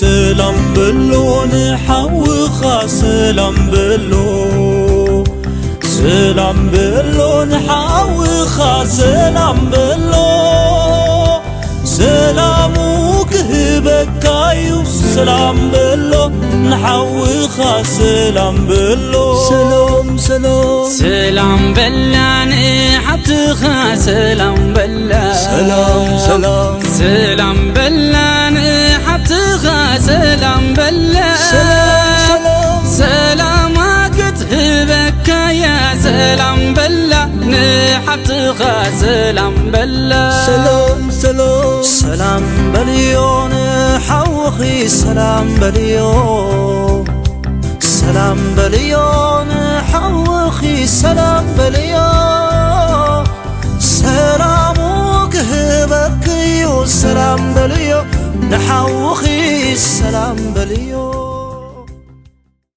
سلام بلو نحوخا سلام بلو سلام بلو نحوخا سلام بلو سلامك هبكايو سلام بلو نحوخا سلام بلو سلام سلام سلام بلا نحتخا سلام بلا سلام سلام سلام بلا نحتخا سلام بلا سلام سلامك تهبك يا سلام بلا نحتخا سلام بلا سلام سلام سلام بليو نحوخي سلام بليو سلام بليو نحوخي سلام بليو سلامك هبك يو سلام بليو نحوخي سلام بليو